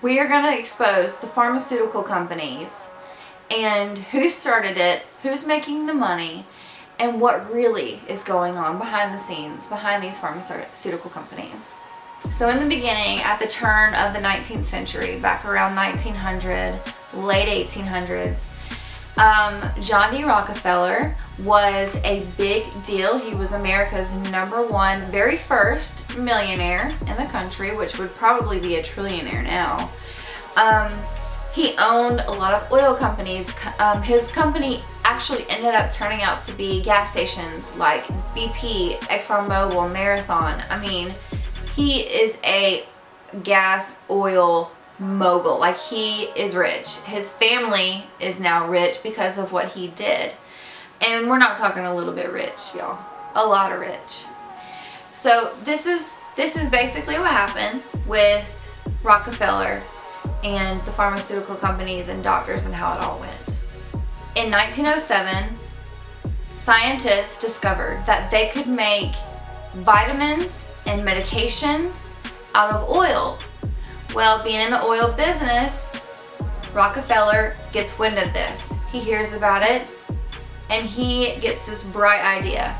We are going to expose the pharmaceutical companies and who started it, who's making the money, and what really is going on behind the scenes, behind these pharmaceutical companies. So in the beginning, at the turn of the 19th century, back around 1900, late 1800s, John D. Rockefeller was a big deal. He was America's #1, very first millionaire in the country, which would probably be a trillionaire now. He owned a lot of oil companies. His company actually ended up turning out to be gas stations like BP, ExxonMobil, Marathon. I mean, he is a gas oil mogul. Like, he is rich. His family is now rich because of what he did. And we're not talking a little bit rich, y'all. A lot of rich. So this is basically what happened with Rockefeller and the pharmaceutical companies and doctors and how it all went. In 1907, scientists discovered that they could make vitamins and medications out of oil. Well, being in the oil business, Rockefeller gets wind of this. He hears about it and he gets this bright idea.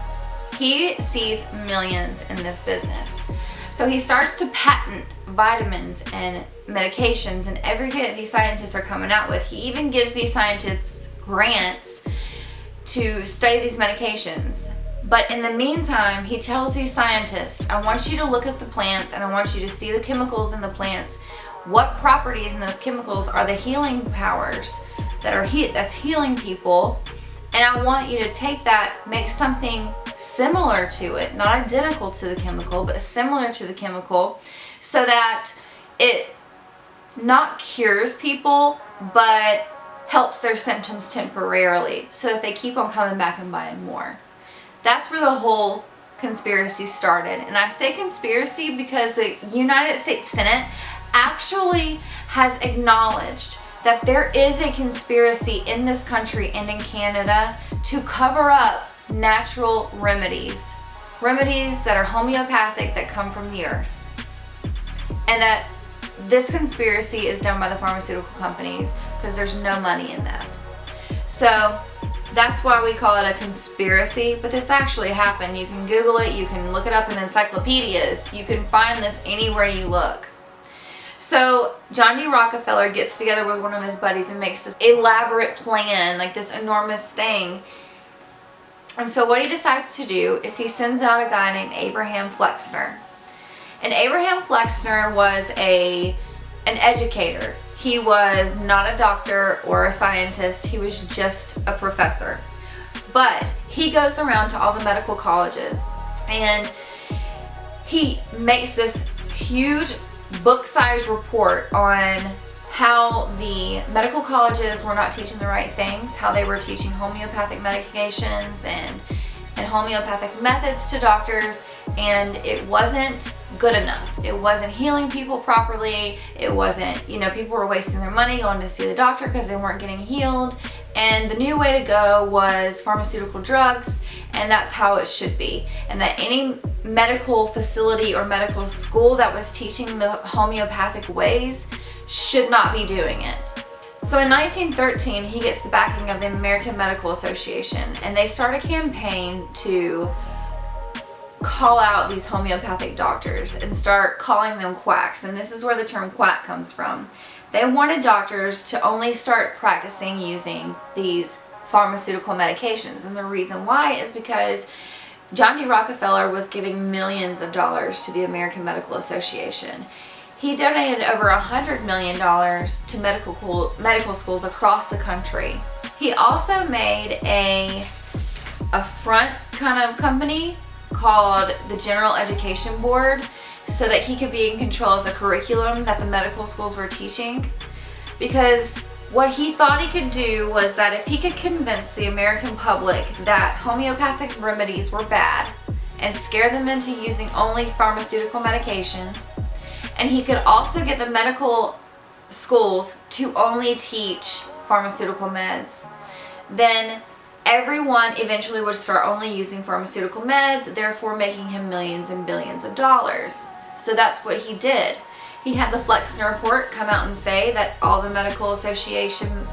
He sees millions in this business. So he starts to patent vitamins and medications and everything that these scientists are coming out with. He even gives these scientists grants to study these medications. But in the meantime, he tells these scientists, I want you to look at the plants and I want you to see the chemicals in the plants. What properties in those chemicals are the healing powers that's healing people? And I want you to take that, make something similar to it, not identical to the chemical, but similar to the chemical, so that it not cures people, but helps their symptoms temporarily so that they keep on coming back and buying more. That's where the whole conspiracy started. And I say conspiracy because the United States Senate actually has acknowledged that there is a conspiracy in this country and in Canada to cover up natural remedies that are homeopathic, that come from the earth. And that this conspiracy is done by the pharmaceutical companies because there's no money in that. So that's why we call it a conspiracy, but this actually happened. You can Google it, you can look it up in encyclopedias, you can find this anywhere you look. So John D. Rockefeller gets together with one of his buddies and makes this elaborate plan, like this enormous thing. And so what he decides to do is he sends out a guy named Abraham Flexner. And Abraham Flexner was an educator. He was not a doctor or a scientist, he was just a professor. But he goes around to all the medical colleges and he makes this huge book-sized report on how the medical colleges were not teaching the right things, how they were teaching homeopathic medications and homeopathic methods to doctors, and it wasn't good enough. It wasn't healing people properly. It wasn't, people were wasting their money going to see the doctor because they weren't getting healed. And the new way to go was pharmaceutical drugs, and that's how it should be. And that any medical facility or medical school that was teaching the homeopathic ways should not be doing it. So in 1913, he gets the backing of the American Medical Association, and they start a campaign to call out these homeopathic doctors and start calling them quacks. And this is where the term quack comes from. They wanted doctors to only start practicing using these pharmaceutical medications. And the reason why is because John D. Rockefeller was giving millions of dollars to the American Medical Association. He donated over $100 million to medical schools across the country. He also made a front kind of company called the General Education Board so that he could be in control of the curriculum that the medical schools were teaching. Because what he thought he could do was that if he could convince the American public that homeopathic remedies were bad and scare them into using only pharmaceutical medications, and he could also get the medical schools to only teach pharmaceutical meds, then everyone eventually would start only using pharmaceutical meds, therefore making him millions and billions of dollars. So that's what he did. He had the Flexner Report come out and say that all the medical association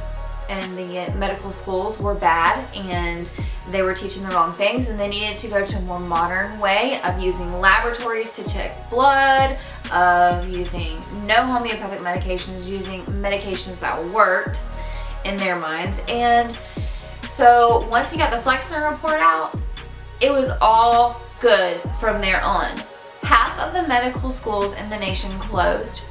and the medical schools were bad and they were teaching the wrong things, and they needed to go to a more modern way of using laboratories to check blood, of using no homeopathic medications, using medications that worked in their minds. And so once he got the Flexner Report out, it was all good from there on. Half of the medical schools in the nation closed.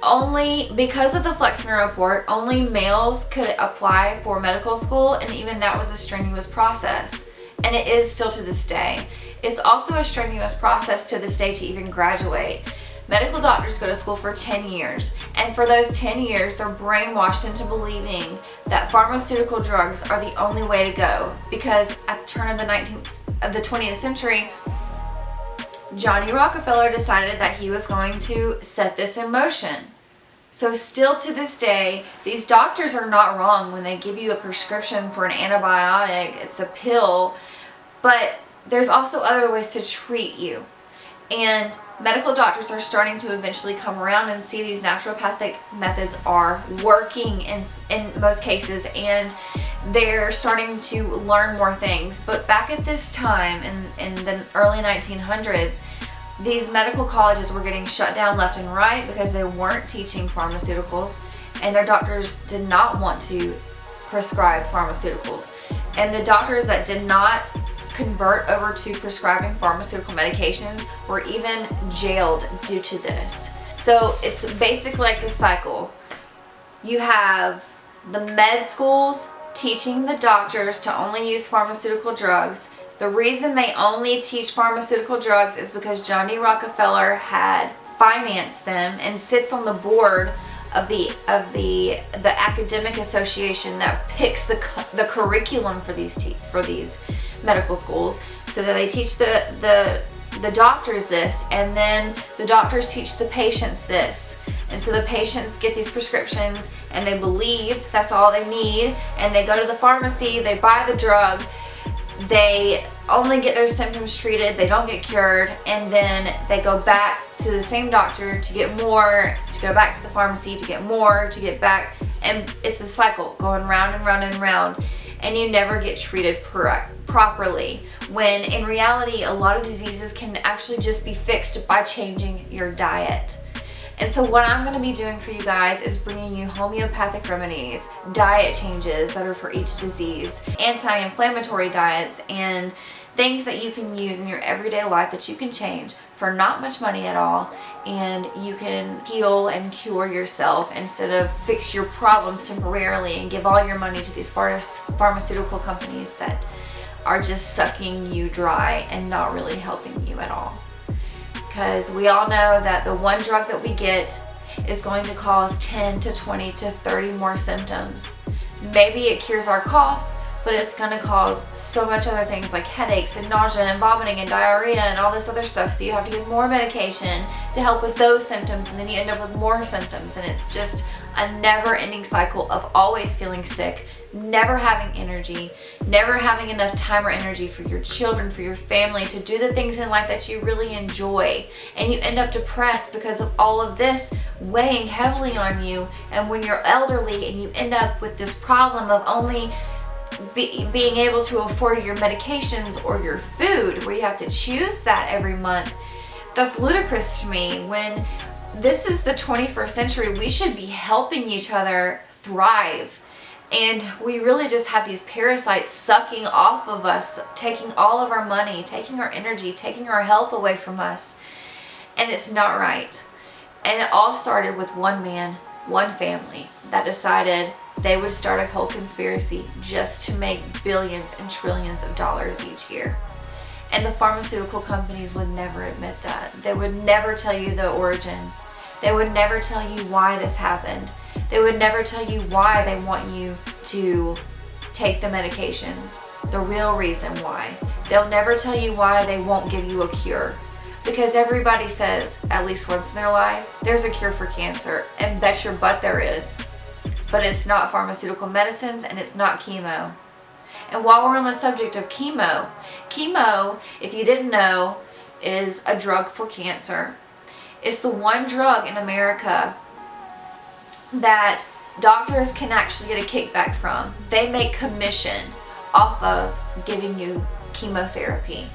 Only because of the Flexner Report, only males could apply for medical school, and even that was a strenuous process. And it is still to this day. It's also a strenuous process to this day to even graduate. Medical doctors go to school for 10 years, and for those 10 years, they're brainwashed into believing that pharmaceutical drugs are the only way to go, because at the turn of the 20th century, Johnny Rockefeller decided that he was going to set this in motion. So still to this day, these doctors are not wrong when they give you a prescription for an antibiotic. It's a pill, but there's also other ways to treat you. And medical doctors are starting to eventually come around and see these naturopathic methods are working in most cases, and they're starting to learn more things. But back at this time in the early 1900s, these medical colleges were getting shut down left and right because they weren't teaching pharmaceuticals, and their doctors did not want to prescribe pharmaceuticals. And the doctors that did not convert over to prescribing pharmaceutical medications were even jailed due to this. So it's basically like a cycle. You have the med schools teaching the doctors to only use pharmaceutical drugs. The reason they only teach pharmaceutical drugs is because Johnny Rockefeller had financed them and sits on the board of the academic association that picks the curriculum for these medical schools, so that they teach the doctors this, and then the doctors teach the patients this. And so the patients get these prescriptions and they believe that's all they need, and they go to the pharmacy, they buy the drug, they only get their symptoms treated, they don't get cured, and then they go back to the same doctor to get more, to go back to the pharmacy to get more, to get back, and it's a cycle going round and round and round, and you never get treated properly, when in reality a lot of diseases can actually just be fixed by changing your diet. And so what I'm going to be doing for you guys is bringing you homeopathic remedies, diet changes that are for each disease, anti-inflammatory diets, and things that you can use in your everyday life that you can change for not much money at all, and you can heal and cure yourself instead of fix your problems temporarily and give all your money to these pharmaceutical companies that are just sucking you dry and not really helping you at all. Because we all know that the one drug that we get is going to cause 10 to 20 to 30 more symptoms. Maybe it cures our cough, but it's going to cause so much other things like headaches and nausea and vomiting and diarrhea and all this other stuff. So you have to give more medication to help with those symptoms, and then you end up with more symptoms, and it's just a never-ending cycle of always feeling sick, never having energy, never having enough time or energy for your children, for your family, to do the things in life that you really enjoy. And you end up depressed because of all of this weighing heavily on you. And when you're elderly and you end up with this problem of only being able to afford your medications or your food, where you have to choose that every month, that's ludicrous to me. When this is the 21st century, we should be helping each other thrive. And we really just have these parasites sucking off of us, taking all of our money, taking our energy, taking our health away from us. And it's not right. And it all started with one man, one family that decided they would start a whole conspiracy just to make billions and trillions of dollars each year. And the pharmaceutical companies would never admit that. They would never tell you the origin. They would never tell you why this happened. They would never tell you why they want you to take the medications, the real reason why. They'll never tell you why they won't give you a cure. Because everybody says, at least once in their life, there's a cure for cancer, and bet your butt there is. But it's not pharmaceutical medicines, and it's not chemo. And while we're on the subject of chemo, if you didn't know, is a drug for cancer. It's the one drug in America that doctors can actually get a kickback from. They make commission off of giving you chemotherapy.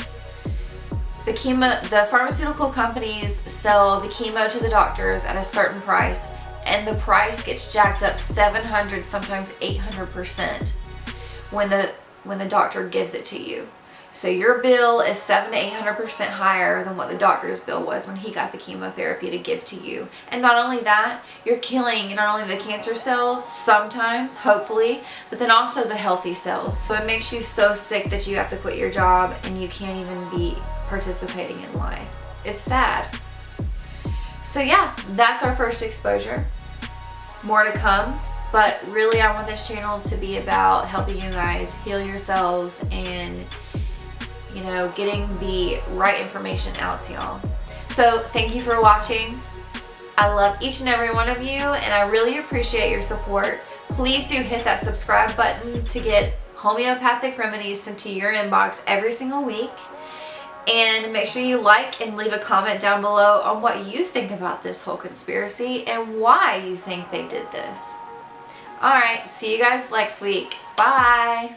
The pharmaceutical companies sell the chemo to the doctors at a certain price, and the price gets jacked up 700, sometimes 800% when the doctor gives it to you. So your bill is 700 to 800% higher than what the doctor's bill was when he got the chemotherapy to give to you. And not only that, you're killing not only the cancer cells, sometimes, hopefully, but then also the healthy cells. So it makes you so sick that you have to quit your job and you can't even be participating in life. It's sad. So yeah, that's our first exposure. More to come. But really, I want this channel to be about helping you guys heal yourselves and, you know, getting the right information out to y'all. So thank you for watching. I love each and every one of you, and I really appreciate your support. Please do hit that subscribe button to get homeopathic remedies sent to your inbox every single week. And make sure you like and leave a comment down below on what you think about this whole conspiracy and why you think they did this. Alright, see you guys next week. Bye!